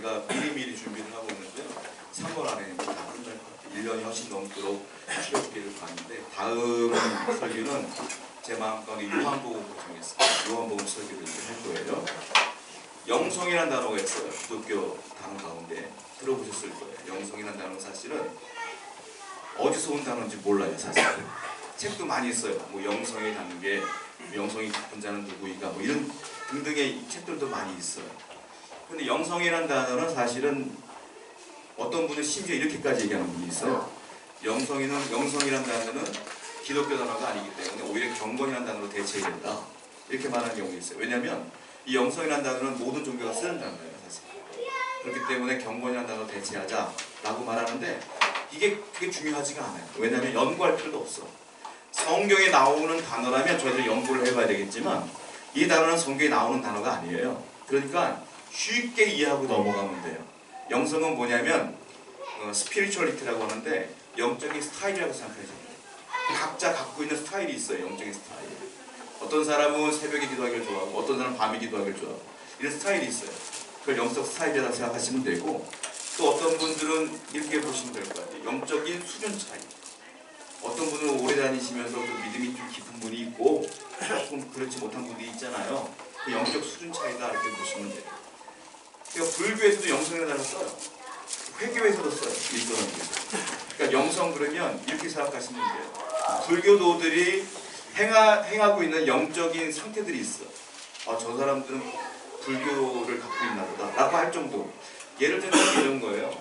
제가 미리미리 준비를 하고 있는데요. 3월 안에 다 끝날 것 같아요. 1년이 훨씬 넘도록 출애굽기를 봤는데 다음 설교는 제 마음 가운데 요한복음을 정했습니다. 요한복음 설교를 할 거예요. 영성이라는 단어가 있어요. 기독교 단어 가운데 들어보셨을 거예요. 영성이라는 단어는 사실은 어디서 온 단어인지 몰라요. 사실 책도 많이 있어요. 뭐 영성의 단계, 영성이 깊은 자는 누구이가 뭐 이런 등등의 책들도 많이 있어요. 근데 영성이라는 단어는 사실은 어떤 분은 심지어 이렇게까지 얘기하는 분이 있어요. 영성이라는 단어는 기독교 단어가 아니기 때문에 오히려 경건이라는 단어로 대체해야 된다. 이렇게 말하는 경우가 있어요. 왜냐하면 이 영성이라는 단어는 모든 종교가 쓰는 단어예요. 사실. 그렇기 때문에 경건이라는 단어로 대체하자라고 말하는데 이게 그게 중요하지가 않아요. 왜냐하면 연구할 필요도 없어. 성경에 나오는 단어라면 저희들이 연구를 해봐야 되겠지만 이 단어는 성경에 나오는 단어가 아니에요. 그러니까 쉽게 이해하고 넘어가면 돼요. 영성은 뭐냐면 스피리추얼리티라고 하는데 영적인 스타일이라고 생각해야 돼요. 각자 갖고 있는 스타일이 있어요. 영적인 스타일. 어떤 사람은 새벽에 기도하기를 좋아하고 어떤 사람은 밤에 기도하기를 좋아하고 이런 스타일이 있어요. 그걸 영적 스타일이라고 생각하시면 되고 또 어떤 분들은 이렇게 보시면 될 것 같아요. 영적인 수준 차이. 어떤 분은 오래 다니시면서 좀 믿음이 좀 깊은 분이 있고 조금 그렇지 못한 분이 있잖아요. 그 영적 수준 차이다 이렇게 보시면 돼요. 그러니까 불교에서도 영성이라는 단어를 써요. 회교에서도 써요. 그러니까 영성 그러면 이렇게 생각하시면 돼요. 불교도들이 행하고 있는 영적인 상태들이 있어. 저 사람들은 불교를 갖고 있나 보다 라고 할 정도. 예를 들면 이런 거예요.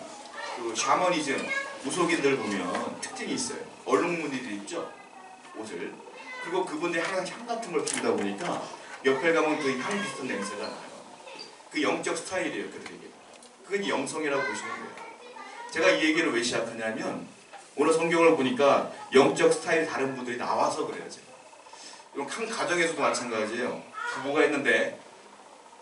그 샤머니즘, 무속인들 보면 특징이 있어요. 얼룩무늬들 있죠? 옷을. 그리고 그분들이 항상 향 같은 걸 피우다 보니까 옆에 가면 그 향 비슷한 냄새가 나요. 그 영적 스타일이에요. 그렇게. 그건 영성이라고 보시는 거예요. 제가 이 얘기를 왜 시작하냐면 오늘 성경을 보니까 영적 스타일이 다른 분들이 나와서 그래요. 제가. 한 가정에서도 마찬가지예요. 부부가 있는데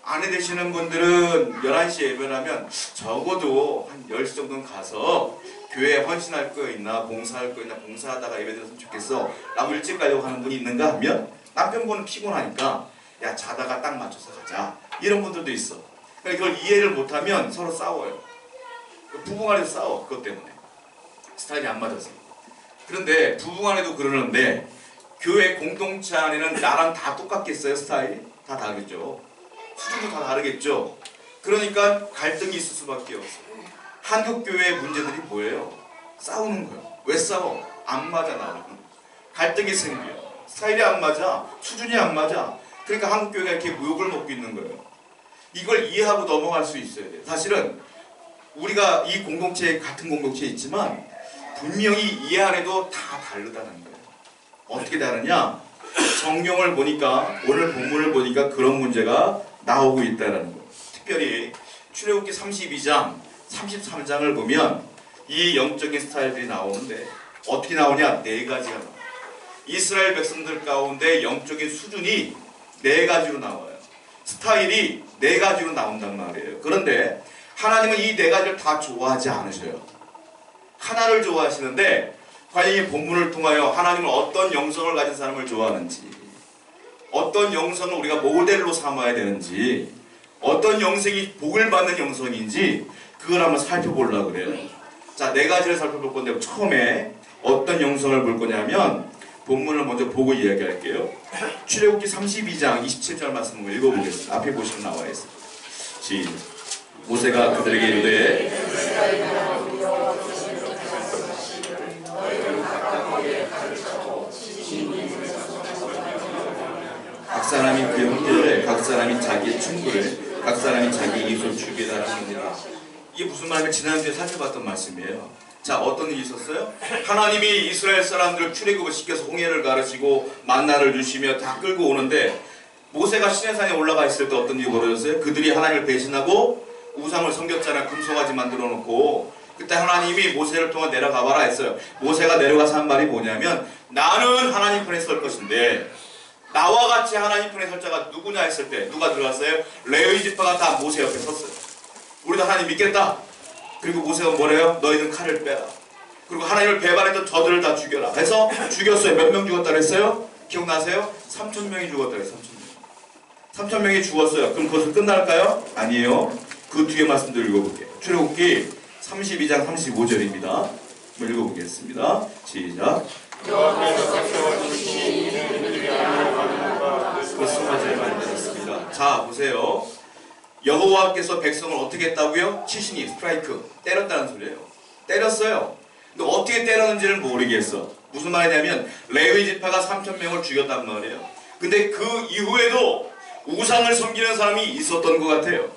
아내 되시는 분들은 11시에 예배를 하면 적어도 한 10시 정도는 가서 교회에 헌신할 거 있나 봉사할 거 있나 봉사하다가 예배 드렸으면 좋겠어 라고 일찍 가려고 하는 분이 있는가 하면 남편분은 피곤하니까 야 자다가 딱 맞춰서 가자 이런 분들도 있어. 그러니까 그걸 이해를 못하면 서로 싸워요. 부부간에도 싸워. 그것 때문에 스타일이 안 맞아서. 그런데 부부간에도 그러는데 교회 공동체 안에는 나랑 다 똑같겠어요? 스타일이? 다 다르겠죠. 수준도 다 다르겠죠. 그러니까 갈등이 있을 수밖에 없어요. 한국 교회의 문제들이 뭐예요? 싸우는 거예요. 왜 싸워? 안 맞아 나랑. 갈등이 생겨요. 스타일이 안 맞아. 수준이 안 맞아. 그러니까 한국 교회가 이렇게 모욕을 먹고 있는 거예요. 이걸 이해하고 넘어갈 수 있어야 돼요. 사실은 우리가 이 공동체에 같은 공동체에 있지만 분명히 이 안에도 다 다르다는 거예요. 어떻게 다르냐? 성경을 보니까 오늘 본문을 보니까 그런 문제가 나오고 있다는 거예요. 특별히 출애굽기 32장, 33장을 보면 이 영적인 스타일들이 나오는데 어떻게 나오냐? 4가지가 나와요. 이스라엘 백성들 가운데 영적인 수준이 4가지로 나와요. 스타일이 4가지로 나온단 말이에요. 그런데 하나님은 이 4가지를 다 좋아하지 않으셔요. 하나를 좋아하시는데 과연 이 본문을 통하여 하나님은 어떤 영성을 가진 사람을 좋아하는지, 어떤 영성을 우리가 모델로 삼아야 되는지, 어떤 영성이 복을 받는 영성인지 그걸 한번 살펴보려고 그래요. 자, 4가지를 살펴볼 건데 처음에 어떤 영성을 볼 거냐면 본문을 먼저 보고 이야기할게요. 출애굽기 32장 27절 말씀을 읽어보겠습니다. 앞에 보시면 나와 있습니다. 시작. 모세가 그들에게 이르되 각 사람이 그 형제를, 각 사람이 자기의 충고를, 각 사람이 자기 이웃을 죽이라 하시니라. 이게 무슨 말이냐면 지난주에 살펴봤던 말씀이에요. 자, 어떤 일이 있었어요? 하나님이 이스라엘 사람들을 출애굽을 시켜서 홍해를 가르치고 만나를 주시며 다 끌고 오는데 모세가 시내산에 올라가 있을 때 어떤 일이 벌어졌어요? 그들이 하나님을 배신하고 우상을 섬겼잖아요. 금송아지 만들어 놓고. 그때 하나님이 모세를 통해 내려가봐라 했어요. 모세가 내려가서 한 말이 뭐냐면 나는 하나님 편에 설 것인데 나와 같이 하나님 편에 설 자가 누구냐 했을 때 누가 들어갔어요? 레위 지파가 다 모세 옆에 섰어요. 우리도 하나님 믿겠다. 그리고 모세가 뭐래요? 너희는 칼을 빼라. 그리고 하나님을 배반했던 저들을 다 죽여라. 해서 죽였어요. 몇 명 죽었다 그랬어요? 기억나세요? 3,000명이 죽었다 그랬어요. 3,000명. 3,000명이 죽었어요. 그럼 그것은 끝날까요? 아니에요. 그 뒤에 말씀도 읽어볼게요. 출애굽기 32장 35절입니다. 한번 읽어보겠습니다. 시작. 그 수마제를 만들었습니다. 자, 보세요. 여호와께서 백성을 어떻게 했다고요? 치시니, 스트라이크, 때렸다는 소리예요. 때렸어요. 근데 어떻게 때렸는지를 모르겠어. 무슨 말이냐면 레위 지파가 3,000명을 죽였단 말이에요. 근데 그 이후에도 우상을 섬기는 사람이 있었던 것 같아요.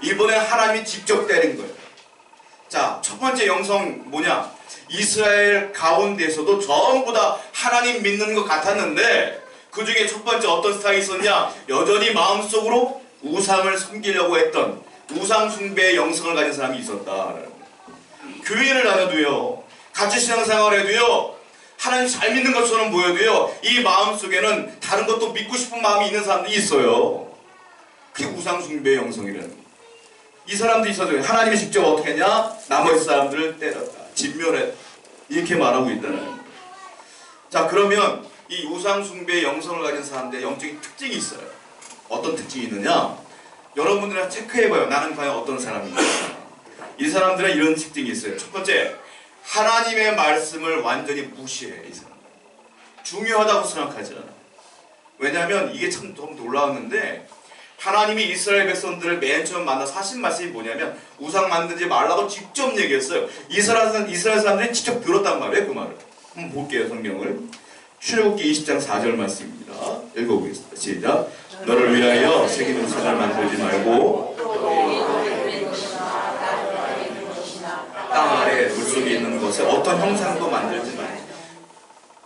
이번에 하나님이 직접 때린 거예요. 자, 첫 번째 영성 뭐냐? 이스라엘 가운데서도 전부 다 하나님 믿는 것 같았는데 그 중에 첫 번째 어떤 스타일이 있었냐? 여전히 마음속으로 우상을 섬기려고 했던 우상 숭배의 영성을 가진 사람이 있었다. 교회를 다녀도요, 같이 신앙생활을 해도요, 하나님 잘 믿는 것처럼 보여도요, 이 마음속에는 다른 것도 믿고 싶은 마음이 있는 사람들이 있어요. 그게 우상 숭배의 영성이라는 거예요. 이 사람들이 있어도 하나님이 직접 어떻게 했냐? 나머지 사람들을 때렸다, 진멸했다, 이렇게 말하고 있다는 거예요. 자, 그러면 이 우상 숭배의 영성을 가진 사람들의 영적인 특징이 있어요. 어떤 특징이 있느냐? 여러분들은 체크해봐요. 나는 과연 어떤 사람인가? 이 사람들은 이런 특징이 있어요. 첫 번째, 하나님의 말씀을 완전히 무시해. 이 사람 중요하다고 생각하지 않아. 왜냐하면 이게 참 좀 놀라웠는데, 하나님이 이스라엘 백성들을 맨 처음 만나서 하신 말씀이 뭐냐면 우상 만들지 말라고 직접 얘기했어요. 이스라엘 사람들이 직접 들었단 말이에요. 그 말을 한번 볼게요. 성경을. 출애굽기 20장 4절 말씀입니다. 읽어보겠습니다. 시작. 너를 위하여 새기는 상을 만들지 말고 땅 아래 물속에 있는 것에 어떤 형상도 만들지 말고.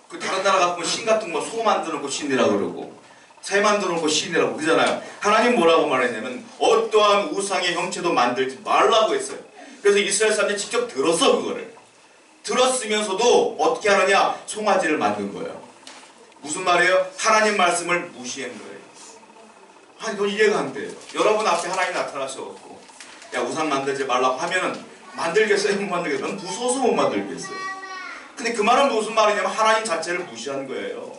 그 다른 나라 같으면 신 같은 거 소 만드는 거 신이라고 그러고 새 만드는 거 신이라고 그러잖아요. 하나님 뭐라고 말했냐면 어떠한 우상의 형체도 만들지 말라고 했어요. 그래서 이스라엘 사람들이 직접 들었어. 그거를 들었으면서도 어떻게 하느냐? 송아지를 만든 거예요. 무슨 말이에요? 하나님 말씀을 무시한 거예요. 아니, 너 이해가 안 돼요. 여러분 앞에 하나님 나타나셔갖고 야, 우상 만들지 말라고 하면은 만들겠어요? 못 만들겠어요? 무서워서 못 만들겠어요. 근데 그 말은 무슨 말이냐면 하나님 자체를 무시한 거예요.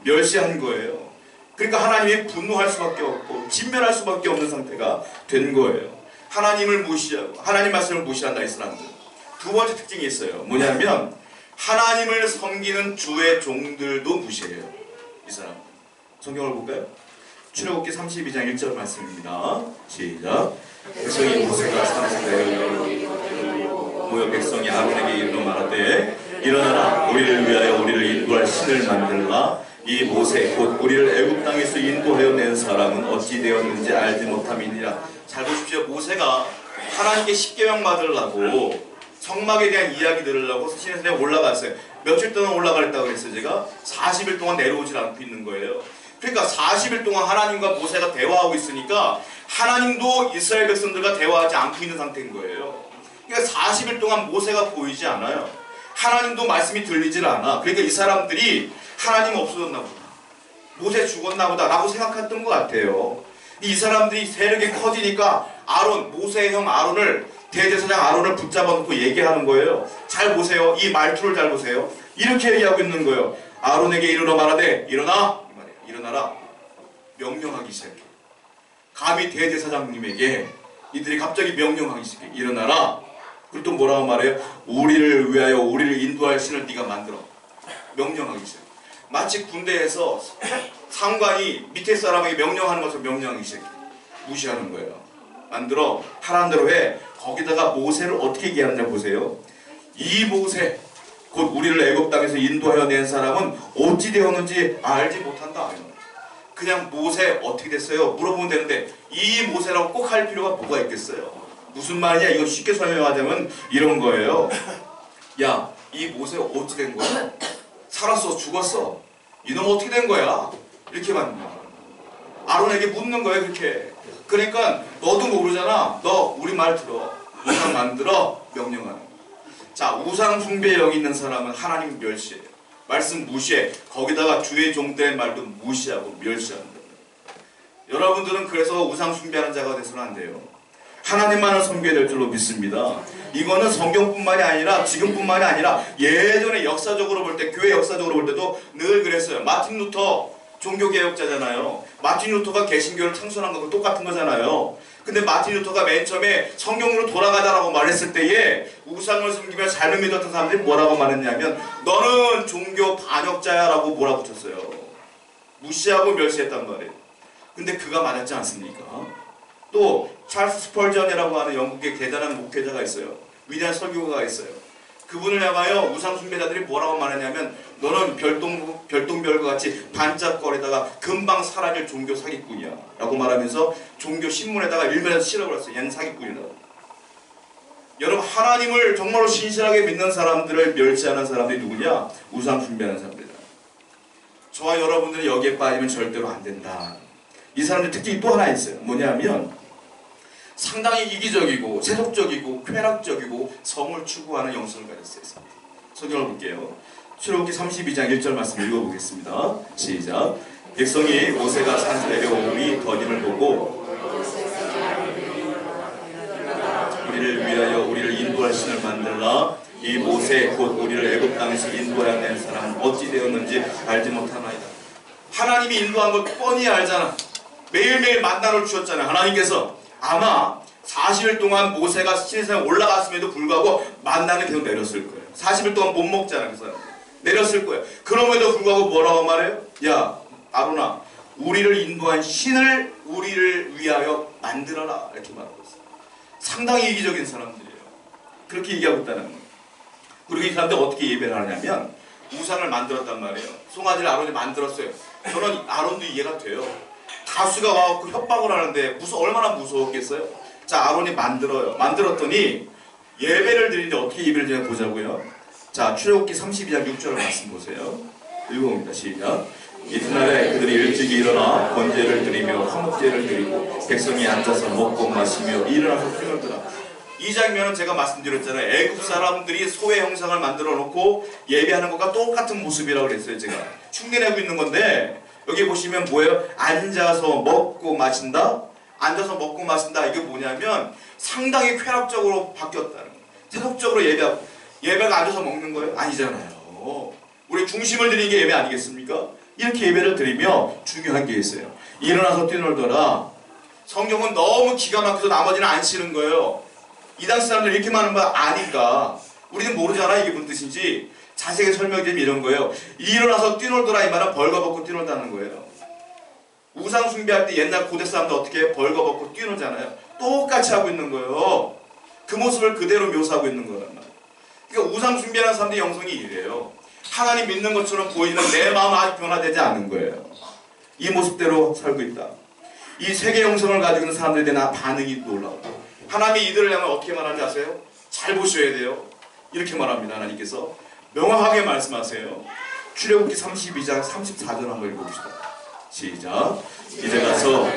멸시한 거예요. 그러니까 하나님이 분노할 수밖에 없고 진멸할 수밖에 없는 상태가 된 거예요. 하나님을 무시하고 하나님 말씀을 무시한다, 이 사람들. 두 번째 특징이 있어요. 뭐냐면 하나님을 섬기는 주의 종들도 무시해요. 이 사람. 성경을 볼까요? 출애굽기 32장 1절 말씀입니다. 시작. 백성이 모세가 산에서 모여 백성이 아론에게 이르러 말하되 일어나라, 우리를 위하여 우리를 인도할 신을 만들라. 이 모세 곧 우리를 애굽 땅에서 인도하여 낸 사람은 어찌 되었는지 알지 못함이니라. 잘 보십시오. 모세가 하나님께 십계명 받으려고 성막에 대한 이야기 들으려고 시내산에 올라갔어요. 며칠 동안 올라가랬다고 그랬어요. 제가 40일 동안 내려오질 않고 있는 거예요. 그러니까 40일 동안 하나님과 모세가 대화하고 있으니까 하나님도 이스라엘 백성들과 대화하지 않고 있는 상태인 거예요. 그러니까 40일 동안 모세가 보이지 않아요. 하나님도 말씀이 들리질 않아. 그러니까 이 사람들이 하나님 없어졌나 보다, 모세 죽었나 보다 라고 생각했던 것 같아요. 이 사람들이 세력이 커지니까 모세의 형 아론을, 대제사장 아론을 붙잡아 놓고 얘기하는 거예요. 잘 보세요. 이 말투를 잘 보세요. 이렇게 얘기하고 있는 거예요. 아론에게 이르러 말하되 일어나, 이 말이에요. 일어나라. 명령하기 시작해. 감히 대제사장님에게 이들이 갑자기 명령하기 시작해. 일어나라. 그리고 또 뭐라고 말해요? 우리를 위하여 우리를 인도할 신을 네가 만들어. 명령하기 시작해. 마치 군대에서 상관이 밑에 사람에게 명령하는 것을 명령하기 시작해. 무시하는 거예요. 만들어, 하라는 대로 해. 거기다가 모세를 어떻게 얘기하는지 보세요. 이 모세 곧 우리를 애굽 땅에서 인도하여 낸 사람은 어찌 되었는지 알지 못한다. 그냥 모세 어떻게 됐어요? 물어보면 되는데 이 모세라고 꼭 할 필요가 뭐가 있겠어요? 무슨 말이냐? 이거 쉽게 설명하자면 이런 거예요. 야, 이 모세 어찌 된 거야? 살았어? 죽었어? 이놈 어떻게 된 거야? 이렇게만 아론에게 묻는 거예요. 그렇게. 그러니까 너도 모르잖아. 너 우리 말 들어. 우상 만들어. 명령하는 거야. 자, 우상 숭배에 여기 있는 사람은 하나님 멸시해요. 말씀 무시해. 거기다가 주의 종들의 말도 무시하고 멸시한다. 여러분들은 그래서 우상 숭배하는 자가 돼서는 안 돼요. 하나님만을 섬겨야 될 줄로 믿습니다. 이거는 성경뿐만이 아니라 지금뿐만이 아니라 예전에 역사적으로 볼 때, 교회 역사적으로 볼 때도 늘 그랬어요. 마틴 루터 종교개혁자잖아요. 마틴 루터가 개신교를 창설한 거고 똑같은 거잖아요. 근데 마틴 루터가 맨 처음에 성경으로 돌아가자라고 말했을 때에 우상을 섬기며 잘못 믿었던 사람들이 뭐라고 말했냐면 너는 종교 반역자야 라고 몰아붙였어요. 무시하고 멸시했단 말이에요. 근데 그가 맞았지 않습니까? 또 찰스 스펄전이라고 하는 영국의 대단한 목회자가 있어요. 위대한 설교가가 있어요. 그분을 향하여 우상 숭배자들이 뭐라고 말하냐면 너는 별똥별과 같이 반짝거리다가 금방 사라질 종교 사기꾼이야 라고 말하면서 종교 신문에다가 일면에서 실어버렸어요 얘는 사기꾼이라고. 여러분, 하나님을 정말로 신실하게 믿는 사람들을 멸시하는 사람들이 누구냐? 우상 숭배하는 사람들이다. 저와 여러분들이 여기에 빠지면 절대로 안 된다. 이 사람들 특징이 또 하나 있어요. 뭐냐면 상당히 이기적이고 세속적이고 쾌락적이고 성을 추구하는 영성을 가졌어요. 성경을 볼게요. 출애굽기 32장 1절 말씀 읽어보겠습니다. 시작. 백성이 모세가 산 내려오니 더님을 보고 우리를 위하여 우리를 인도할 신을 만들라. 이 모세 곧 우리를 애굽 땅에서 인도해야 된 사람은 어찌 되었는지 알지 못하나이다. 하나님이 인도한 걸 뻔히 알잖아. 매일매일 만나를 주셨잖아요. 하나님께서 아마 40일 동안 모세가 시내산에 올라갔음에도 불구하고 만나는 계속 내렸을 거예요. 40일 동안 못 먹잖아요. 그래서 내렸을 거예요. 그럼에도 불구하고 뭐라고 말해요? 야 아론아, 우리를 인도한 신을 우리를 위하여 만들어라 이렇게 말하고 있어요. 상당히 이기적인 사람들이에요. 그렇게 얘기하고 있다는 거예요. 그리고 이 사람들 어떻게 예배를 하냐면 우상을 만들었단 말이에요. 송아지를 아론이 만들었어요. 저는 아론도 이해가 돼요. 다수가 와갖고 협박을 하는데 얼마나 무서웠겠어요? 자, 아론이 만들어요. 만들었더니 예배를 드리는데 어떻게 예배를 드리냐 보자고요. 자, 출애굽기 32장 6절을 말씀 보세요. 읽어봅니다. 시작. 이튿날에 그들이 일찍 일어나 번제를 드리며 화목제를 드리고 백성이 앉아서 먹고 마시며 일어나서 뛰놀더라. 이 장면은 제가 말씀드렸잖아요. 애굽 사람들이 소의 형상을 만들어 놓고 예배하는 것과 똑같은 모습이라고 그랬어요. 제가 흉내내고 있는 건데 여기 보시면 뭐예요? 앉아서 먹고 마신다? 앉아서 먹고 마신다. 이게 뭐냐면 상당히 쾌락적으로 바뀌었다는 거예요. 세속적으로 예배하고. 예배가 앉아서 먹는 거예요? 아니잖아요. 우리 중심을 드리는 게 예배 아니겠습니까? 이렇게 예배를 드리며 중요한 게 있어요. 일어나서 뛰놀더라. 성경은 너무 기가 막혀서 나머지는 안 쓰는 거예요. 이 당시 사람들 이렇게 많은 거 아니까 우리는 모르잖아 이게 무슨 뜻인지. 자세하게 설명드리면 이런 거예요. 일어나서 뛰놀더라 이 말은 벌거벗고 뛰놀다는 거예요. 우상 숭배할 때 옛날 고대 사람들 어떻게 해요? 벌거벗고 뛰놀잖아요. 똑같이 하고 있는 거예요. 그 모습을 그대로 묘사하고 있는 거란 말이에요. 그러니까 우상 숭배하는 사람들의 영성이 이래요. 하나님 믿는 것처럼 보이는 내 마음은 아직 변화되지 않는 거예요. 이 모습대로 살고 있다. 이 세계 영성을 가지고 있는 사람들에 대한 반응이 놀라워. 하나님이 이들을 향해 어떻게 말하는지 아세요? 잘 보셔야 돼요. 이렇게 말합니다. 하나님께서 명확하게 말씀하세요. 출애굽기 32장 34절 한번 읽어봅시다. 시작. 이제 가서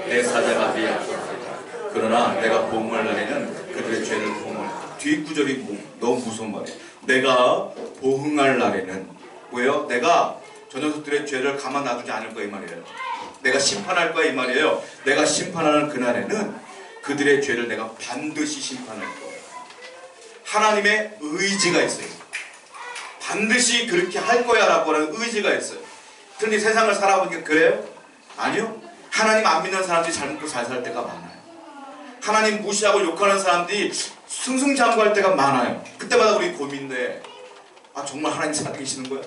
내 사자가 네 앞에 있다. 그러나 내가 보응할 날에는 그들의 죄를 보응할. 뒷구절이 너무 무서운 말이에요. 내가 보응할 날에는 뭐예요? 내가 저 녀석들의 죄를 가만 놔두지 않을 거야 이 말이에요. 내가 심판할 거야 이 말이에요. 내가 심판하는 그날에는 그들의 죄를 내가 반드시 심판할 거야. 하나님의 의지가 있어요. 반드시 그렇게 할 거야 라고 하는 의지가 있어요. 그런데 세상을 살아보니까 그래요? 아니요. 하나님 안 믿는 사람들이 잘 먹고 잘 살 때가 많아요. 하나님 무시하고 욕하는 사람들이 승승장구할 때가 많아요. 그때마다 우리 고민돼. 아 정말 하나님 살아계시는 거야?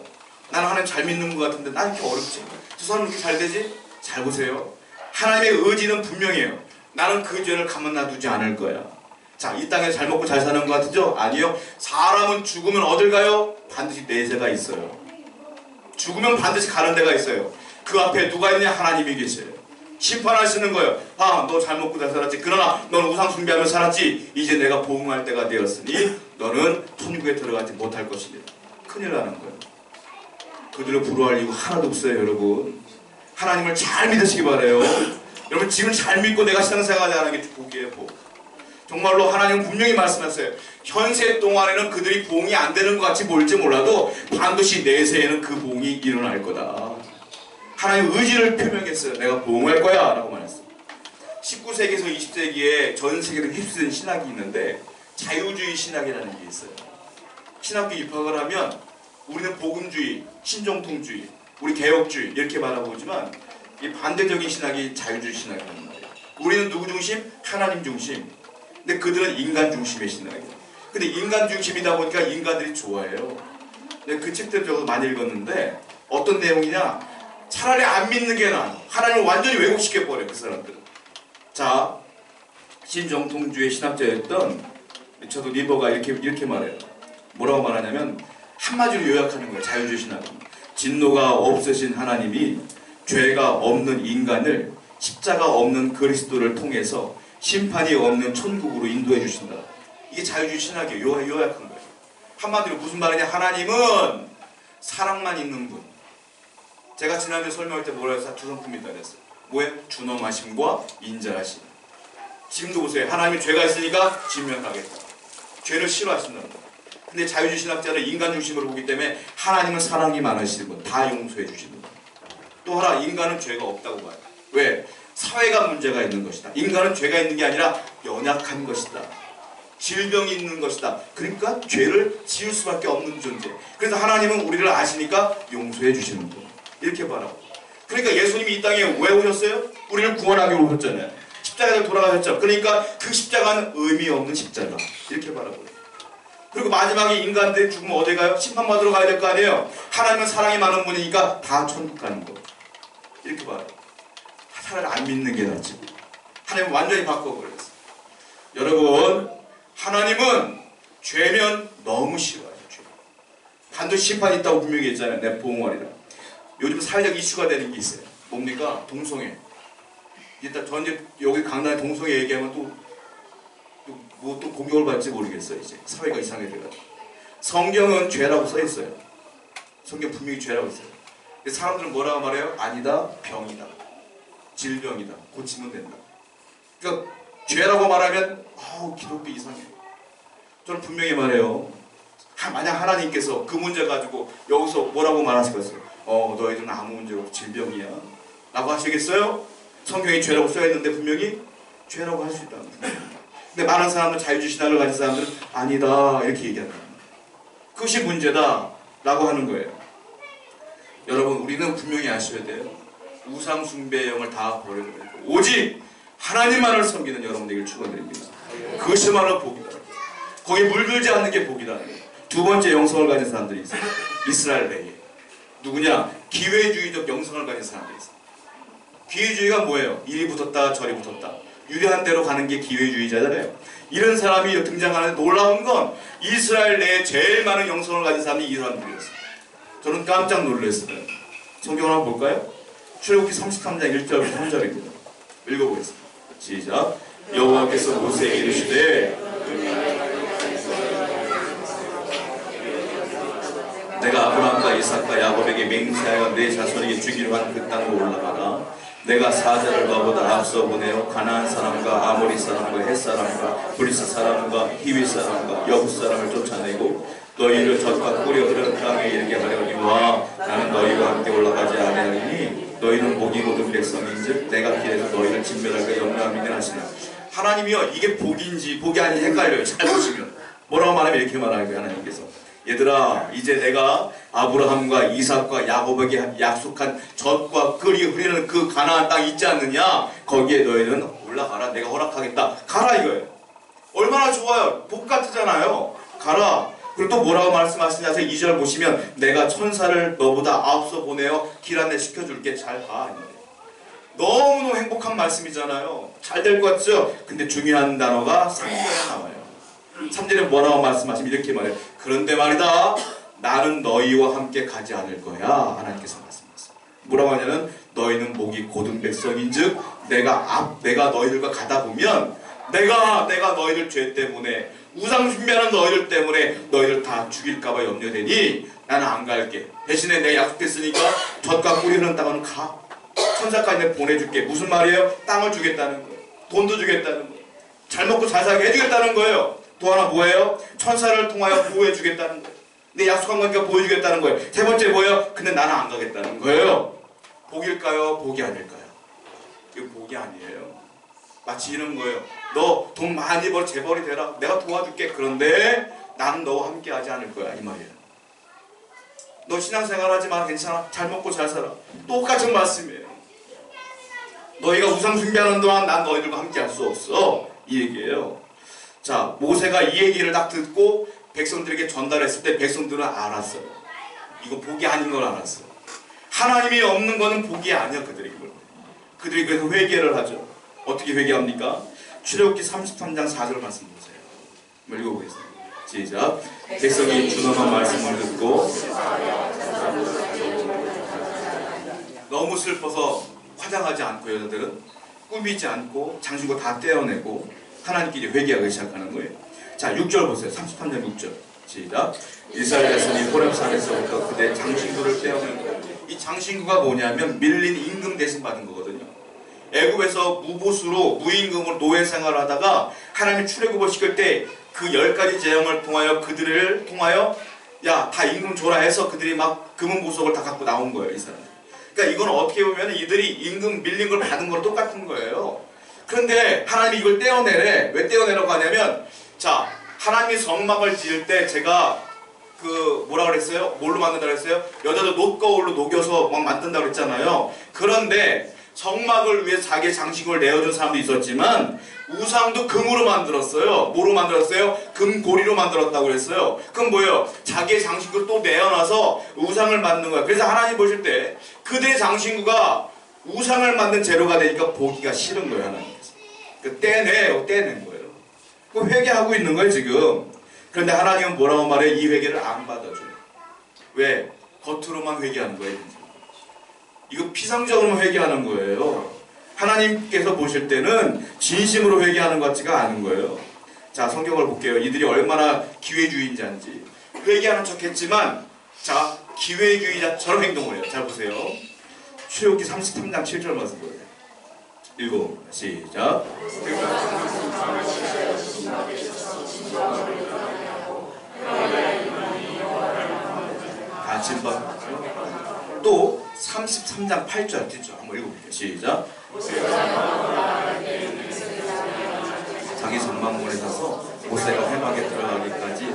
나는 하나님 잘 믿는 것 같은데 난 이렇게 어렵지? 저 사람 이렇게 잘 되지? 잘 보세요. 하나님의 의지는 분명해요. 나는 그 죄를 가만 놔두지 않을 거야. 자, 이 땅에 잘 먹고 잘 사는 것 같죠? 아니요. 사람은 죽으면 어딜 가요? 반드시 내세가 있어요. 죽으면 반드시 가는 데가 있어요. 그 앞에 누가 있냐? 하나님이 계셔요. 심판하시는 거예요. 아, 너 잘 먹고 잘 살았지. 그러나 넌 우상 숭배하며 살았지. 이제 내가 보응할 때가 되었으니 너는 천국에 들어가지 못할 것이다. 큰일 나는 거예요. 그들을 부러워할 이유 하나도 없어요, 여러분. 하나님을 잘 믿으시기 바라요. 여러분 지금 잘 믿고 내가 신앙생활을 하는 게 복이에요, 복. 정말로 하나님은 분명히 말씀하셨어요. 현세 동안에는 그들이 보응이 안 되는 것 같이 보일지 몰라도 반드시 내세에는 그 보응이 일어날 거다. 하나님 의지를 표명했어요. 내가 보응할 거야 라고 말했어요. 19세기에서 20세기에 전 세계를 휩쓸은 신학이 있는데 자유주의 신학이라는 게 있어요. 신학교 입학을 하면 우리는 복음주의, 신정통주의, 우리 개혁주의 이렇게 바라보지만 이 반대적인 신학이 자유주의 신학이란 말이에요. 우리는 누구 중심? 하나님 중심. 근데 그들은 인간 중심의 신학이에요. 근데 인간 중심이다 보니까 인간들이 좋아해요. 그 책들 저도 많이 읽었는데 어떤 내용이냐? 차라리 안 믿는 게 나아. 하나님을 완전히 왜곡시켜버려 그 사람들은. 자, 신정통주의 신학자였던 리처드 리버가 이렇게 말해요. 뭐라고 말하냐면 한마디로 요약하는 거예요. 자유주의 신학은 진노가 없으신 하나님이 죄가 없는 인간을 십자가 없는 그리스도를 통해서 심판이 없는 천국으로 인도해 주신다. 이게 자유주의 신학이에요. 요약한 거예요. 한마디로 무슨 말이냐? 하나님은 사랑만 있는 분. 제가 지난주에 설명할 때 뭐라 해서 두 성품이 있다 그랬어요. 뭐예요? 준엄하심과 인자하심. 지금도 보세요. 하나님이 죄가 있으니까 진멸하겠다. 죄를 싫어하신다는 거예요. 근데 자유주의 신학자는 인간 중심으로 보기 때문에 하나님은 사랑이 많으시는 분, 다 용서해 주시는 분. 또 하나, 인간은 죄가 없다고 봐요. 왜? 사회가 문제가 있는 것이다. 인간은 죄가 있는 게 아니라 연약한 것이다. 질병이 있는 것이다. 그러니까 죄를 지을 수밖에 없는 존재. 그래서 하나님은 우리를 아시니까 용서해 주시는 분. 이렇게 바라고. 그러니까 예수님이 이 땅에 왜 오셨어요? 우리를 구원하기 오셨잖아요. 십자가에 돌아가셨죠. 그러니까 그 십자가는 의미 없는 십자가. 이렇게 바라고요. 그리고 마지막에 인간들이 죽으면 어디 가요? 심판받으러 가야 될 거 아니에요. 하나님은 사랑이 많은 분이니까 다 천국 가는 거. 이렇게 봐요. 차라리 안 믿는 게 낫지. 하나님은 완전히 바꿔버렸어요. 여러분, 하나님은 죄면 너무 싫어하죠. 죄. 반드시 심판이 있다고 분명히 했잖아요. 내 보응하리라. 요즘 사회적 이슈가 되는 게 있어요. 뭡니까? 동성애. 일단 전 이제 여기 강단에 동성애 얘기하면 또 공격을 받을지 모르겠어요. 이제 사회가 이상해져가지고. 성경은 죄라고 써 있어요. 성경 분명히 죄라고 있어요. 근데 사람들은 뭐라고 말해요? 아니다, 병이다, 질병이다, 고치면 된다. 그러니까 죄라고 말하면 기독교 이상해. 저는 분명히 말해요. 만약 하나님께서 그 문제 가지고 여기서 뭐라고 말하실 거였어요? 너희들은 아무 문제 없고 질병이야 라고 하시겠어요? 성경이 죄라고 써있는데 분명히 죄라고 할 수 있다는 거예요. 근데 많은 사람들, 자유주의 신학을 가진 사람들은 아니다 이렇게 얘기한다. 그것이 문제다 라고 하는 거예요. 여러분, 우리는 분명히 아셔야 돼요. 우상 숭배의 영을 다 버려야 돼요. 오직 하나님만을 섬기는 여러분들에게 축원드립니다. 그것이말로 복이다. 거기에 물들지 않는 게 복이다. 두 번째 영성을 가진 사람들이 있어요. 이스라엘 내에. 누구냐? 기회주의적 영성을 가진 사람들이 있어요. 기회주의가 뭐예요? 이리 붙었다 저리 붙었다. 유리한 대로 가는 게 기회주의자잖아요. 이런 사람이 등장하는데 놀라운 건 이스라엘 내에 제일 많은 영성을 가진 사람이 이 사람들이었어요. 저는 깜짝 놀랐어요. 성경을 한번 볼까요? 출애굽기 33장 1절부터 3절입니다. 읽어보겠습니다. 시작. 여호와께서 모세에게 이르시되 내가 아브라함과 이삭과 야곱에게 맹세하여 내 자손에게 주기로 한 그 땅으로 올라가라. 내가 사자를 너보다 앞서 보내어 가나안 사람과 아모리 사람과 헷 사람과 브리스 사람과 히위 사람과 여부 사람을 쫓아내고 너희를 젖과 꿀이 흐르는 땅에 이르게 하려니와 나는 너희와 함께 올라가지 아니하리니 너희는 복이 모든 백성인즉 내가 길에서 너희를 진멸할까 염려함이니라 하시나. 하나님이요, 이게 복인지 복이 아닌지 헷갈려요. 잘 보시면 뭐라고 말하면 이렇게 말하는 거예요. 하나님께서 얘들아, 이제 내가 아브라함과 이삭과 야곱에게 약속한 젖과 꿀이 흐르는 그 가나안 땅 있지 않느냐? 거기에 너희는 올라가라. 내가 허락하겠다. 가라 이거예요. 얼마나 좋아요. 복 같으잖아요. 가라. 그리고 또 뭐라고 말씀하시냐서 2절 보시면 내가 천사를 너보다 앞서 보내어 길 안내 시켜줄게. 잘 가. 너무너무 행복한 말씀이잖아요. 잘 될 것 같죠? 근데 중요한 단어가 3절에 나와요. 3절에 뭐라고 말씀하시면 이렇게 말해요. 그런데 말이다, 나는 너희와 함께 가지 않을 거야. 하나님께서 말씀하셨어요. 뭐라고 하냐면 너희는 목이 곧은 백성인즉 내가 너희들과 가다 보면 내가 너희들 죄 때문에 우상 숭배하는 너희들 때문에 너희들 다 죽일까봐 염려되니 나는 안 갈게. 대신에 내가 약속했으니까 젖과 꿀이 흐르는 땅은 가. 천사까지 내가 보내줄게. 무슨 말이에요? 땅을 주겠다는 거예요. 돈도 주겠다는 거예요. 잘 먹고 잘 살게 해주겠다는 거예요. 또 하나 뭐예요? 천사를 통하여 보호해주겠다는 거예요. 내 약속한 거니까 보여주겠다는 거예요. 세 번째 뭐예요? 근데 나는 안 가겠다는 거예요. 복일까요? 복이 아닐까요? 이거 복이 아니에요. 마치 이런 거예요. 너 돈 많이 벌어 재벌이 되라. 내가 도와줄게. 그런데 나는 너와 함께 하지 않을 거야. 이 말이에요. 너 신앙생활 하지만 괜찮아. 잘 먹고 잘 살아. 똑같은 말씀이에요. 너희가 우상 숭배하는 동안 난 너희들과 함께 할 수 없어. 이 얘기예요. 자, 모세가 이 얘기를 딱 듣고 백성들에게 전달했을 때 백성들은 알았어요. 이거 복이 아닌 걸 알았어요. 하나님이 없는 거는 복이 아니야, 그들이 그래서 회개를 하죠. 어떻게 회개합니까? 출애굽기 33장 4절 말씀 보세요. 한번 읽어보겠습니다. 시작. 백성이 준엄한 말씀을 듣고 너무 슬퍼서 화장하지 않고 여자들은 꾸미지 않고 장신구 다 떼어내고 하나님끼리 회개하기 시작하는 거예요. 자, 6절 보세요. 33장 6절. 시작. 이스라엘 자손이 호렙산에서부터 그대 장신구를 떼어낸 거예요. 이 장신구가 뭐냐면 밀린 임금 대신 받은 거거든요. 애굽에서 무보수로 무임금으로 노예 생활을 하다가 하나님이 출애굽을 시킬 때 그 10가지 재앙을 통하여 그들을 통하여 야, 다 임금 줘라 해서 그들이 막 금은 보석을 다 갖고 나온 거예요, 이 사람. 그러니까 이건 어떻게 보면 이들이 임금 밀린 걸 받은 거랑 똑같은 거예요. 그런데 하나님이 이걸 떼어내래. 왜 떼어내라고 하냐면, 자, 하나님이 성막을 지을 때 제가 뭐라 그랬어요? 뭘로 만든다 그랬어요? 여자들 놋거울로 녹여서 막 만든다 그랬잖아요. 그런데 성막을 위해 자기의 장식을 내어준 사람도 있었지만 우상도 금으로 만들었어요. 뭐로 만들었어요? 금고리로 만들었다고 그랬어요. 그럼 뭐예요? 자기의 장식을 또 내어놔서 우상을 만든 거야. 그래서 하나님 보실 때 그들의 장신구가 우상을 만든 재료가 되니까 보기가 싫은 거예요, 하나님께서. 떼낸 거예요. 그 회개하고 있는 거예요, 지금. 그런데 하나님은 뭐라고 말해요? 이 회개를 안 받아줘요. 왜? 겉으로만 회개하는 거예요. 이거 피상적으로만 회개하는 거예요. 하나님께서 보실 때는 진심으로 회개하는 것 같지가 않은 거예요. 자, 성경을 볼게요. 이들이 얼마나 기회주의자인지. 회개하는 척 했지만, 자, 기회주의자처럼 행동을 해요. 잘 보세요. 출애굽기 33장 7절 말씀 보세요. 읽어봅니다. 시작. 또 33장 8절 뒤쪽 한번 읽어볼게요. 시작. 자기 전망문에 서서 모세가 회막에 들어가기까지.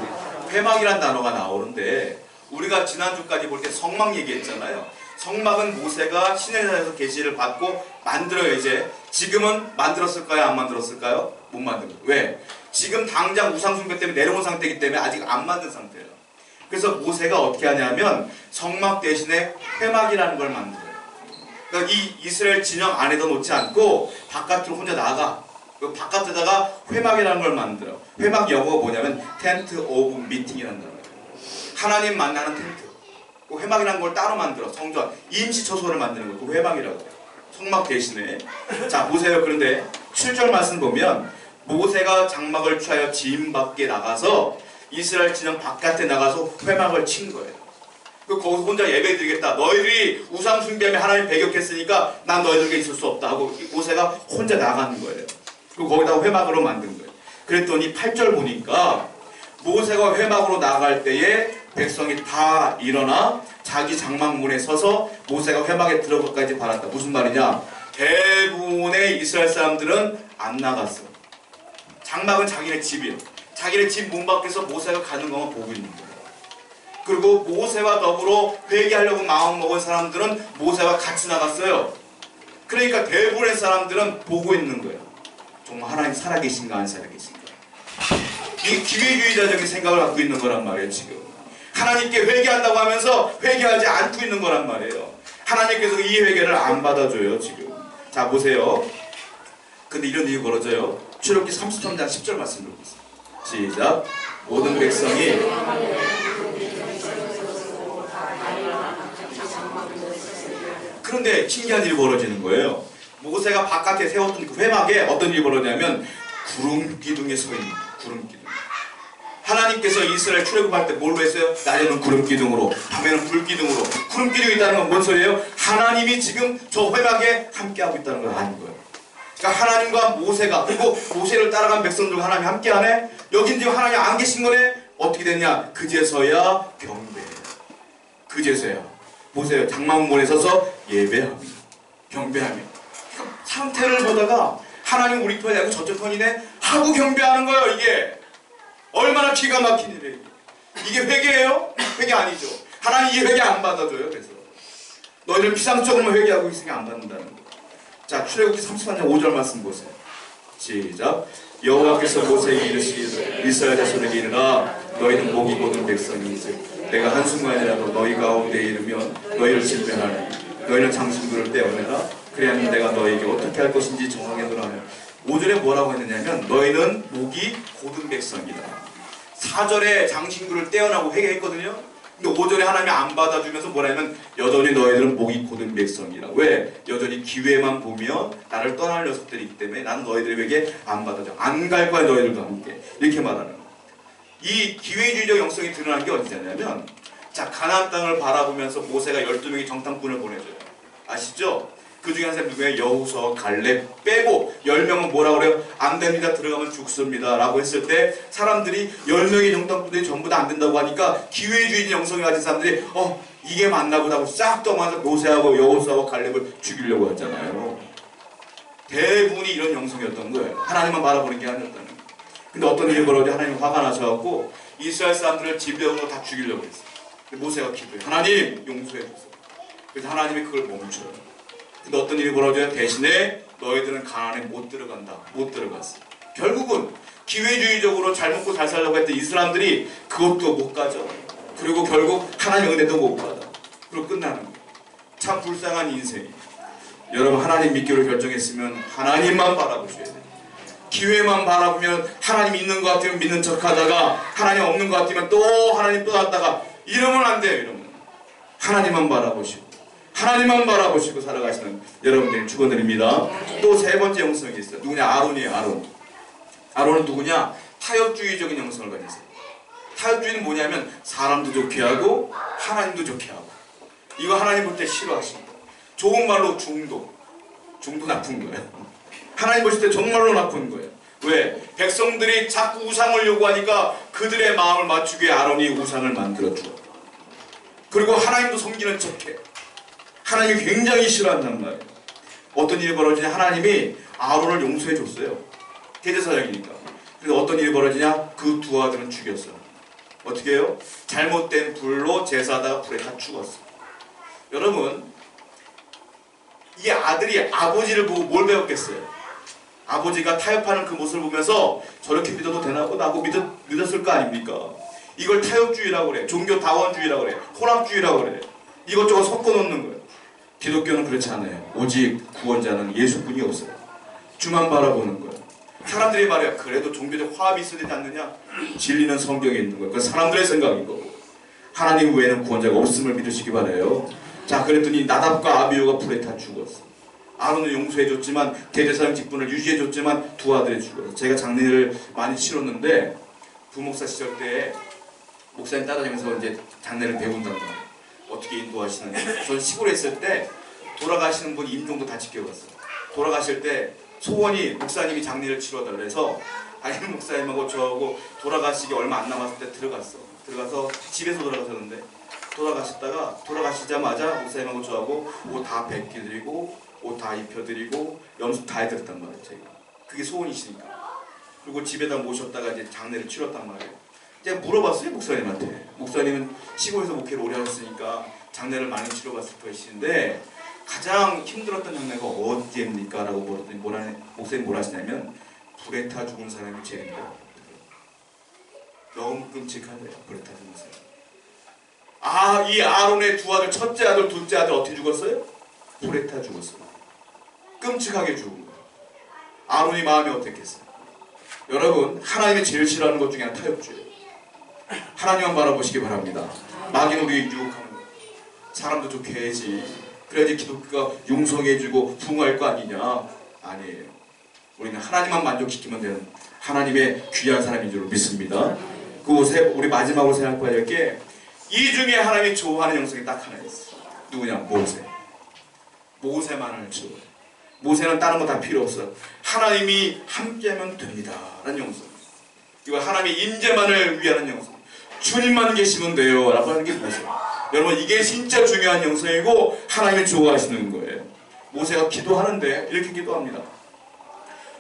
회막이란 단어가 나오는데 우리가 지난주까지 볼 때 성막 얘기했잖아요. 성막은 모세가 시내산에서 계시를 받고 만들어요. 이제 지금은 만들었을까요? 안 만들었을까요? 못 만든 거예요. 왜? 지금 당장 우상숭배 때문에 내려온 상태이기 때문에 아직 안 만든 상태예요. 그래서 모세가 어떻게 하냐면 성막 대신에 회막이라는 걸 만들어요. 그러니까 이 이스라엘 진영 안에다 놓지 않고 바깥으로 혼자 나가. 그 바깥에다가 회막이라는 걸 만들어요. 회막 영어가 뭐냐면 텐트 오브 미팅이라는 단어예요. 하나님 만나는 텐트. 그 회막이라는 걸 따로 만들어. 성전 임시 처소를 만드는 거. 그 회막이라고 해요. 성막 대신에. 자, 보세요. 그런데 7절 말씀 보면 모세가 장막을 취하여 지임 밖에 나가서 이스라엘 진영 바깥에 나가서 회막을 친 거예요. 거기서 혼자 예배 드리겠다. 너희들이 우상 숭배하며 하나님 배격했으니까 난 너희들에게 있을 수 없다 하고 모세가 혼자 나가는 거예요. 그리고 거기다가 회막으로 만든 거예요. 그랬더니 8절 보니까 모세가 회막으로 나갈 때에 백성이 다 일어나 자기 장막문에 서서 모세가 회막에 들어가기까지 바랐다. 무슨 말이냐? 대부분의 이스라엘 사람들은 안 나갔어. 장막은 자기네 집이에요. 자기네 집 문 밖에서 모세가 가는 것만 보고 있는 거예요. 그리고 모세와 더불어 회개하려고 마음먹은 사람들은 모세와 같이 나갔어요. 그러니까 대부분의 사람들은 보고 있는 거예요. 정말 하나님 살아계신가 안 살아계신가. 이게 기회주의자적인 생각을 갖고 있는 거란 말이에요. 지금 하나님께 회개한다고 하면서 회개하지 않고 있는 거란 말이에요. 하나님께서 이 회개를 안 받아줘요. 지금 자 보세요. 근데 이런 일이 벌어져요. 출애굽기 33장 10절 말씀 읽어보세요. 시작. 모든 백성이 그런데 신기한 일이 벌어지는 거예요. 모세가 바깥에 세웠던 그 회막에 어떤 일이 벌어지냐면 구름 기둥에 서 있는 거예요. 구름 기둥. 하나님께서 이스라엘 출애굽할 때 뭘로 했어요? 낮에는 구름 기둥으로, 밤에는 불 기둥으로. 구름 기둥이 있다는 건 뭔 소리예요? 하나님이 지금 저 회막에 함께하고 있다는 걸 아는 거예요. 그러니까 하나님과 모세가, 그리고 모세를 따라간 백성들과 하나님이 함께하네? 여긴 지금 하나님 안 계신 거네? 어떻게 됐냐? 그제서야 경배해요. 그제서야. 보세요. 장막문에 서서 예배합니다. 경배합니다. 상태를 보다가 하나님 우리 편이 아니고 저쪽 편이네? 하고 경배하는 거예요. 이게 얼마나 기가 막힌 일이에요. 이게 회개예요? 회개 아니죠. 하나님 이 회개 안 받아줘요. 그래서 너희들 피상적으로만 회개하고 있으니 안 받는다는 거예요. 자, 출애굽기 33장 5절 말씀 보세요. 시작. 여호와께서 모세에게 이르시기를 이스라엘 자손에게 이르라 너희는 목이 곧은 백성이지 내가 한순간이라도 너희 가운데 이르면 너희를 질병하니 너희는 장신구를 떼어내라 그래야만 내가 너희에게 어떻게 할 것인지 정하겠노라 하며 5절에 뭐라고 했느냐면 너희는 목이 곧은 백성이다. 4절에 장신구를 떼어나고 회개했거든요. 근데 5절에 하나님이 안 받아주면서 뭐라면 여전히 너희들은 목이 곧은 백성이라. 왜? 여전히 기회만 보면 나를 떠날 녀석들이기 때문에 나는 너희들에게 안 받아줘. 안 갈 거야 너희들과 함께. 이렇게 말하는 거예요. 이 기회주의적 영성이 드러난 게 어디냐면 자 가나안 땅을 바라보면서 모세가 12명의 정탐꾼을 보내줘요. 아시죠? 그 중에 한 사람이 누구예요? 여호수아와 갈렙 빼고 10명은 뭐라고 그래요? 안 됩니다. 들어가면 죽습니다. 라고 했을 때 사람들이 10명의 정탐꾼들이 전부 다 안 된다고 하니까 기회주의 영성을 가진 사람들이 이게 맞나 보다 하고 싹 떠나서 모세하고 여호수아와 갈렙을 죽이려고 했잖아요. 대부분이 이런 영성이었던 거예요. 하나님만 바라보는 게 아니었다는 거예요. 근데 어떤 일이 벌어져 하나님 화가 나셔갖고 이스라엘 사람들을 질병으로 다 죽이려고 했어요. 근데 모세가 기도해요. 하나님 용서해 주세요. 그래서 하나님이 그걸 멈춰요. 근데 어떤 일이 벌어져요? 대신에 너희들은 가나안에 못 들어간다. 못 들어갔어. 결국은 기회주의적으로 잘 먹고 잘 살려고 했던 이 사람들이 그것도 못 가죠. 그리고 결국 하나님의 은혜도 못 받아. 그리고 끝나는 거예요. 참 불쌍한 인생이. 여러분 하나님 믿기로 결정했으면 하나님만 바라보셔야 돼요. 기회만 바라보면 하나님 있는 것 같으면 믿는 척하다가 하나님 없는 것 같으면 또 하나님 떠났다가 이러면 안 돼요. 이러면 하나님만 바라보시고 하나님만 바라보시고 살아가시는 여러분들 축원드립니다. 또 세 번째 영성이 있어요. 누구냐? 아론이에요. 아론. 아론은 누구냐? 타협주의적인 영성을 가졌어요. 타협주의는 뭐냐면 사람도 좋게 하고 하나님도 좋게 하고 이거 하나님 볼 때 싫어하십니다. 좋은 말로 중도 나쁜 거예요. 하나님 보실 때 정말로 나쁜 거예요. 왜? 백성들이 자꾸 우상을 요구하니까 그들의 마음을 맞추기 위해 아론이 우상을 만들어 주어. 그리고 하나님도 섬기는 척해. 하나님이 굉장히 싫어한단 말이에요. 어떤 일이 벌어지냐? 하나님이 아론을 용서해 줬어요. 대제사장이니까. 그래서 어떤 일이 벌어지냐? 그 두 아들은 죽였어요. 어떻게 해요? 잘못된 불로 제사하다가 불에 다 죽었어요. 여러분 이 아들이 아버지를 보고 뭘 배웠겠어요? 아버지가 타협하는 그 모습을 보면서 저렇게 믿어도 되나 보다 하고 믿었을 거 아닙니까? 이걸 타협주의라고 그래. 종교 다원주의라고 그래. 혼합주의라고 그래. 이것저것 섞어놓는 거예요. 기독교는 그렇지 않아요. 오직 구원자는 예수뿐이 없어요. 주만 바라보는 거예요. 사람들이 말해요. 그래도 종교적 화합이 있어야 되지 않느냐? 진리는 성경에 있는 거예요. 그건 사람들의 생각인 거고. 하나님 외에는 구원자가 없음을 믿으시기 바라요. 자, 그랬더니 나답과 아비후가 불에 다 죽었어. 아론은 용서해줬지만 대제사장 직분을 유지해줬지만 두 아들이 죽었어. 제가 장례를 많이 치렀는데 부목사 시절 때 목사님 따라다니면서 이제 장례를 배운단 말이에요. 어떻게 인도하시는지. 저는 시골에 있을 때 돌아가시는 분 임종도 다 지켜봤어요. 돌아가실 때 소원이 목사님이 장례를 치러달라 해서 담임 목사님하고 저하고 돌아가시기 얼마 안 남았을 때 들어가서 집에서 돌아가셨는데 돌아가시자마자 목사님하고 저하고 옷 다 벗겨드리고 옷 다 입혀드리고 염소 다 해드렸단 말이에요. 제가. 그게 소원이시니까. 그리고 집에다 모셨다가 이제 장례를 치렀단 말이에요. 제가 물어봤어요. 목사님한테. 목사님은 시골에서 목회를 오래 하셨으니까 장례를 많이 치러봤을 것인데 가장 힘들었던 장례가 어디입니까? 라고 물었더니 목사님 뭐라 하시냐면 불에 타 죽은 사람이 제일 힘들어요. 너무 끔찍하네요. 불에 타 죽은 사람. 이 아론의 두 아들, 첫째 아들, 둘째 아들 어떻게 죽었어요? 불에 타 죽었어요. 끔찍하게 죽은 거예요. 아론이 마음이 어땠겠어요? 여러분, 하나님이 제일 싫어하는 것 중에 하나 타협주의예요. 하나님만 바라보시기 바랍니다. 마귀는 우리 유혹하는 거예요. 사람도 좋게 해야지. 그래야지 기독교가 용서해주고 부흥할 거 아니냐. 아니에요. 우리는 하나님만 만족시키면 되는 하나님의 귀한 사람인 줄 믿습니다. 그곳에 우리 마지막으로 생각해야 될 게 이 중에 하나님이 좋아하는 영성이 딱 하나 있어요. 누구냐? 모세. 모세만을 좋아해요. 모세는 다른 거 다 필요 없어요. 하나님이 함께하면 됩니다. 라는 영성. 이거 하나님의 임재만을 위하는 영성. 주님만 계시면 돼요. 라고 하는 게 모세예요. 여러분 이게 진짜 중요한 영성이고 하나님이 좋아하시는 거예요. 모세가 기도하는데 이렇게 기도합니다.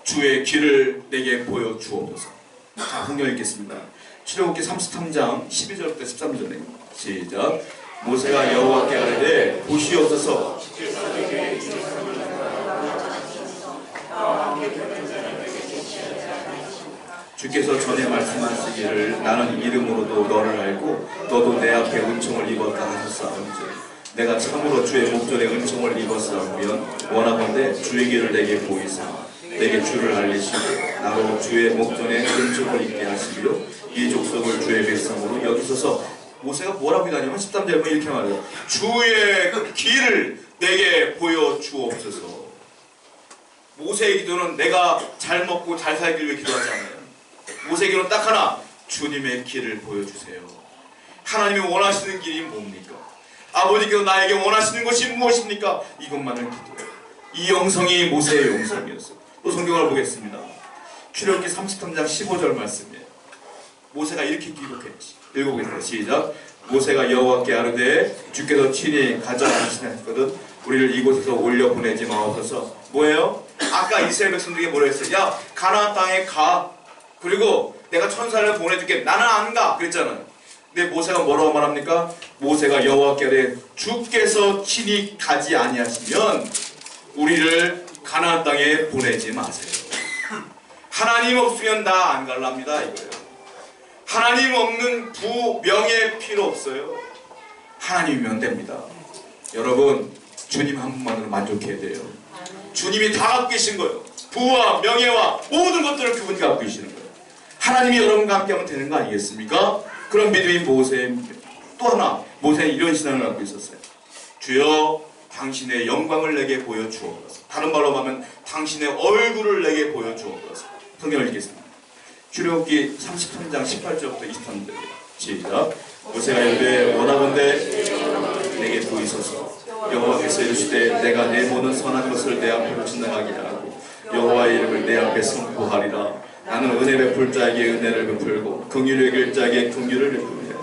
주의 길을 내게 보여주옵소서. 자, 성경 읽겠습니다. 출애굽기 33장 12절부터 13절에 시작. 모세가 여호와께 아뢰되 보시옵소서 주께서 전에 말씀하시기를 나는 이름으로도 너를 알고 너도 내 앞에 은총을 입었다 하셨사온지 내가 참으로 주의 목전에 은총을 입었사오면 원하건대 주의 길을 내게 보이사 내게 주를 알리시고 나로 주의 목전에 은총을 입게 하시며 이 족속을 주의 백성으로 여기소서. 모세가 뭐라고 하냐면 13절에 이렇게 말해요. 주의 그 길을 내게 보여주옵소서. 모세의 기도는 내가 잘 먹고 잘 살기를 위해 기도하지 않아요. 모세의 기도는 딱 하나, 주님의 길을 보여주세요. 하나님이 원하시는 길이 뭡니까? 아버지께서 나에게 원하시는 것이 무엇입니까? 이것만을 기도해요. 이 영성이 모세의 영성이었어요. 또 성경을 보겠습니다. 출애굽기 33장 15절 말씀이에요. 모세가 이렇게 기록했지. 읽어보겠습니다. 시작. 모세가 여호와께 아뢰되 주께서 친히 가자 하시거든 우리를 이곳에서 올려 보내지 마옵소서. 뭐예요? 아까 이스라엘 백성들에게 뭐라 했어요? 야, 가나안 땅에 가. 그리고 내가 천사를 보내줄게. 나는 안 가. 그랬잖아요. 근데 모세가 뭐라고 말합니까? 모세가 여호와께 아뢰되 주께서 친히 가지 아니하시면 우리를 가나안 땅에 보내지 마세요. 하나님 없으면 나 안 갈랍니다 이거예요. 하나님 없는 부, 명예 필요 없어요. 하나님이면 됩니다. 여러분, 주님 한 분만으로 만족해야 돼요. 주님이 다 갖고 계신 거예요. 부와 명예와 모든 것들을 그분이 갖고 계시는 거예요. 하나님이 여러분과 함께 하면 되는 거 아니겠습니까? 그런 믿음이 모세입니다. 또 하나, 모세는 이런 신앙을 갖고 있었어요. 주여, 당신의 영광을 내게 보여주옵소서. 다른 말로 하면 당신의 얼굴을 내게 보여주옵소서. 성경을 읽겠습니다. 출애굽기 33장 18절부터 23절 시작. 모세가 이르되 원하건대 내게 보이소서. 여호와께서 이르시되 내가 내 모든 선한 것을 내 앞으로 지나가게 하고 여호와의 이름을 내 앞에 선포하리라. 나는 은혜 베풀 자에게 은혜를 베풀고 긍휼을 여길 자에게 긍휼을 베푸리라.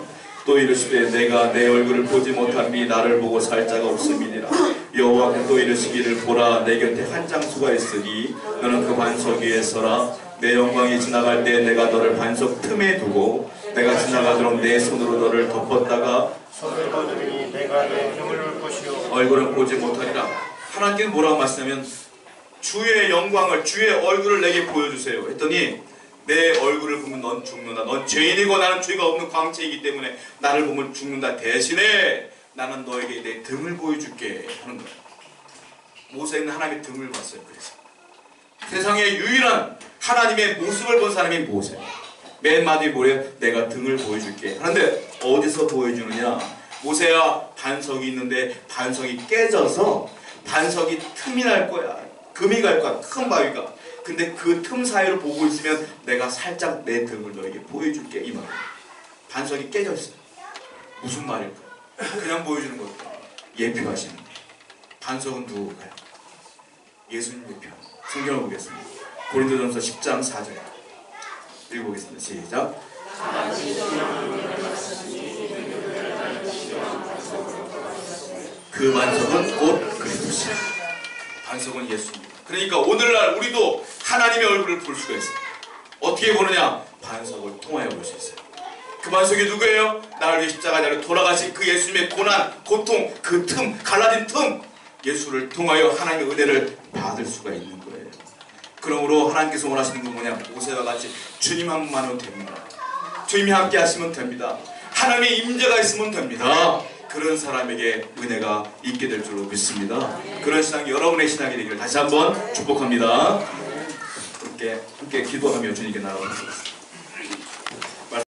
또 이르시되 내가 내 얼굴을 보지 못함이 나를 보고 살 자가 없음이니라. 여호와께서 또 이르시기를 보라 내 곁에 한 장수가 있으니 너는 그 반석 위에 서라. 내 영광이 지나갈 때 내가 너를 반석 틈에 두고 내가 지나가도록 내 손으로 너를 덮었다가 손을 거두니 내가 내 얼굴을 보시오 얼굴을 보지 못하리라. 하나님께서 뭐라고 말씀하면 주의 영광을 주의 얼굴을 내게 보여주세요 했더니 내 얼굴을 보면 넌 죽는다. 넌 죄인이고 나는 죄가 없는 광채이기 때문에 나를 보면 죽는다. 대신에 나는 너에게 내 등을 보여줄게 하는 거예요. 모세는 하나님의 등을 봤어요. 그래서 세상에 유일한 하나님의 모습을 본 사람이 모세예요. 맨 마디에 뭐래요? 내가 등을 보여줄게 하는데 어디서 보여주느냐? 모세야 반석이 있는데 반석이 깨져서 반석이 틈이 날 거야. 금이 갈 거야. 큰 바위가. 근데 그 틈 사이를 보고 있으면 내가 살짝 내 등을 너에게 보여줄게 이 말이에요. 반석이 깨졌어요. 무슨 말일까? 그냥 보여주는 것도 예표하시는 거예요. 반석은 누구일까요? 예수님 예표합니다. 성경을 보겠습니다. 고린도전서 10장 4절 읽어보겠습니다. 시작. 그 반석은 곧 그리스도시라. 반석은 예수입니다. 그러니까 오늘날 우리도 하나님의 얼굴을 볼 수가 있어요. 어떻게 보느냐? 반석을 통하여 볼 수 있어요. 그 반석이 누구예요? 나를 위해 십자가에 돌아가신 그 예수님의 고난, 고통, 그 틈, 갈라진 틈, 예수를 통하여 하나님의 은혜를 받을 수가 있는 거예요. 그러므로 하나님께서 원하시는 건 뭐냐? 모세와 같이 주님 한 분만으로 됩니다. 주님이 함께 하시면 됩니다. 하나님의 임재가 있으면 됩니다. 그런 사람에게 은혜가 있게 될 줄로 믿습니다. 그런 신앙이 여러분의 신앙이 되기를 다시 한번 축복합니다. 함께 기도하며 주님께 나아가겠습니다.